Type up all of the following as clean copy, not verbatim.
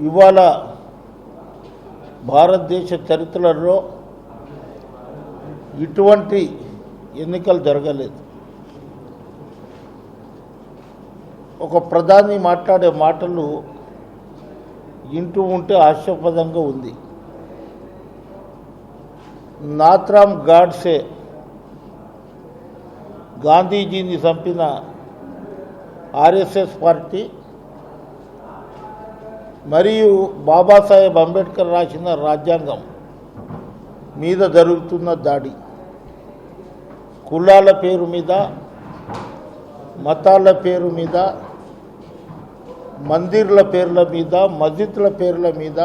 ఇవాళ భారతదేశ చరిత్రలో ఇటువంటి ఎన్నికలు జరగలేదు. ఒక ప్రధాని మాట్లాడే మాటలు వింటూ ఉంటే హాస్యాస్పదంగా ఉంది. నాథ్రామ్ గాడ్సే గాంధీజీని చంపిన ఆర్ఎస్ఎస్ పార్టీ మరియు బాబాసాహెబ్ అంబేద్కర్ రాసిన రాజ్యాంగం మీద జరుగుతున్న దాడి, కులాల పేరు మీద, మతాల పేరు మీద, మందిర్ల పేర్ల మీద, మస్జిద్ల పేర్ల మీద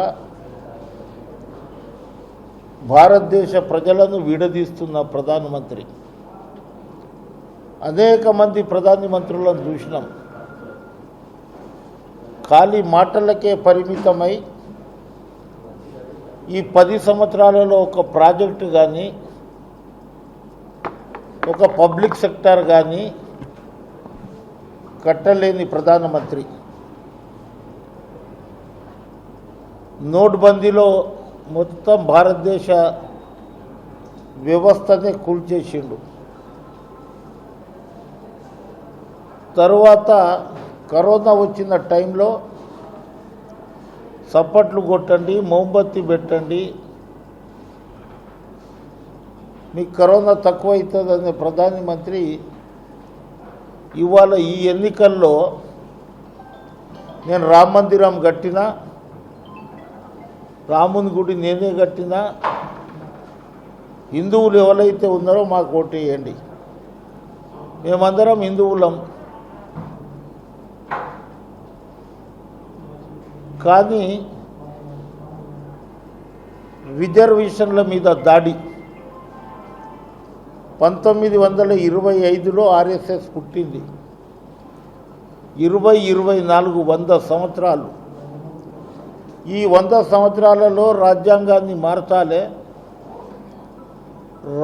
భారతదేశ ప్రజలను విడదీస్తున్న ప్రధానమంత్రి. అనేక మంది ప్రధానమంత్రులను చూసినాం. ఖాళీ మాటలకే పరిమితమై ఈ 10 సంవత్సరాలలో ఒక ప్రాజెక్టు కానీ, ఒక పబ్లిక్ సెక్టార్ కానీ కట్టలేని ప్రధానమంత్రి నోట్బందీలో మొత్తం భారతదేశ వ్యవస్థనే కూల్చేసిండు. తరువాత కరోనా వచ్చిన టైంలో చప్పట్లు కొట్టండి, మోంబత్తి పెట్టండి, మీకు కరోనా తక్కువ అవుతుందనే ప్రధానమంత్రి ఇవాళ ఈ ఎన్నికల్లో నేను రామ మందిరం కట్టినా, రాముని గుడి నేనే కట్టినా, హిందువులు ఎవరైతే ఉన్నారో మాకు ఓటేయండి, మేమందరం హిందువులం. కానీ రిజర్వేషన్ల మీద దాడి 1925లో ఆర్ఎస్ఎస్ పుట్టింది. 24 100 సంవత్సరాలు. ఈ 100 సంవత్సరాలలో రాజ్యాంగాన్ని మార్చాలి.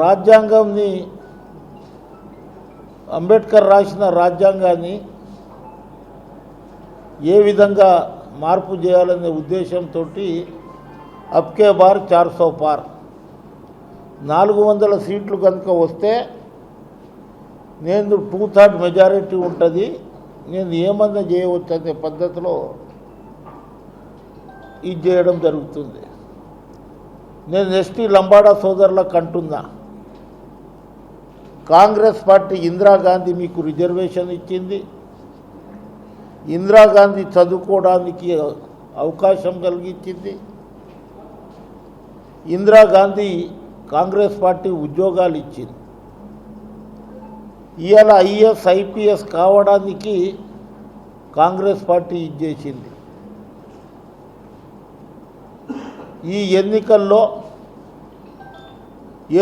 రాజ్యాంగాన్ని అంబేద్కర్ రాసిన రాజ్యాంగాన్ని ఏ విధంగా మార్పు చేయాలనే ఉద్దేశంతో అబ్కే బార్ 400 పార్ 400 సీట్లు కనుక వస్తే నేను 2/3 మెజారిటీ ఉంటుంది, నేను ఏమన్నా చేయవచ్చు అనే పద్ధతిలో ఇది చేయడం జరుగుతుంది. నేను ఎస్టీ లంబాడా సోదరులకు అంటున్నా, కాంగ్రెస్ పార్టీ ఇందిరాగాంధీ మీకు రిజర్వేషన్ ఇచ్చింది. ఇందిరాగాంధీ చదువుకోవడానికి అవకాశం కలిగించింది. ఇందిరాగాంధీ కాంగ్రెస్ పార్టీ ఉద్యోగాలు ఇచ్చింది. ఇవాళ ఐఏఎస్ ఐపీఎస్ కావడానికి కాంగ్రెస్ పార్టీ ఇచ్చేసింది. ఈ ఎన్నికల్లో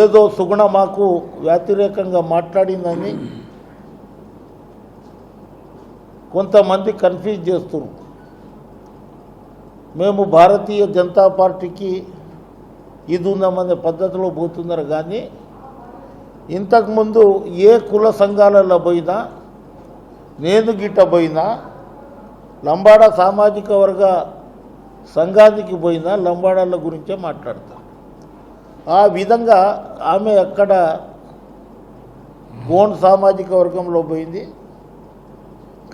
ఏదో సుగుణ మాకు వ్యతిరేకంగా మాట్లాడిందని కొంతమంది కన్ఫ్యూజ్ చేస్తున్నారు. మేము భారతీయ జనతా పార్టీకి ఇది ఉందామనే పద్ధతిలో పోతున్నారు. కానీ ఇంతకుముందు ఏ కుల సంఘాలలో పోయినా, నేను గిట్ట పోయినా, లంబాడా సామాజిక వర్గ సంఘానికి పోయినా లంబాడాల గురించే మాట్లాడతా. ఆ విధంగా ఆమె అక్కడ గోండ్ సామాజిక వర్గంలో పోయింది.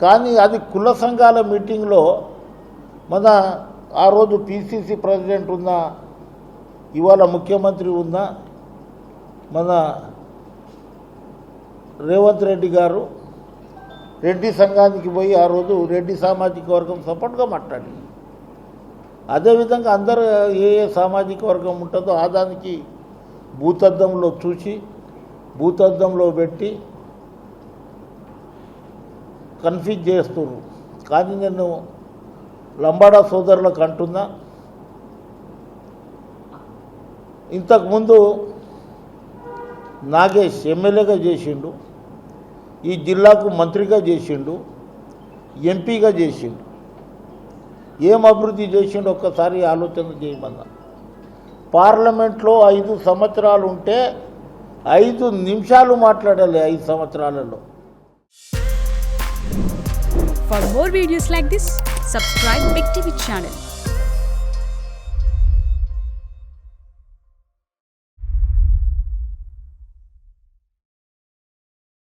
కానీ అది కుల సంఘాల మీటింగ్లో మన ఆ రోజు పిసిసి ప్రెసిడెంట్ ఉన్న, ఇవాళ ముఖ్యమంత్రి ఉన్న మన రేవంత్ రెడ్డి గారు రెడ్డి సంఘానికి పోయి ఆ రోజు రెడ్డి సామాజిక వర్గం సపోర్ట్గా మాట్లాడింది. అదేవిధంగా అందరూ ఏ ఏ సామాజిక వర్గం ఉంటుందో ఆ దానికి భూతద్దంలో చూసి, భూతద్దంలో పెట్టి కన్ఫ్యూజ్ చేస్తున్నారు. కానీ నేను లంబాడా సోదరులకు అంటున్నా, ఇంతకుముందు నాగేష్ ఎమ్మెల్యేగా చేసిండు, ఈ జిల్లాకు మంత్రిగా చేసిండు, ఎంపీగా చేసిండు. ఏం అభివృద్ధి చేసిండు ఒక్కసారి ఆలోచన చేయమన్నా. పార్లమెంట్లో 5 సంవత్సరాలు ఉంటే 5 నిమిషాలు మాట్లాడాలి 5 సంవత్సరాలలో. For more videos like this, subscribe Big TV channel.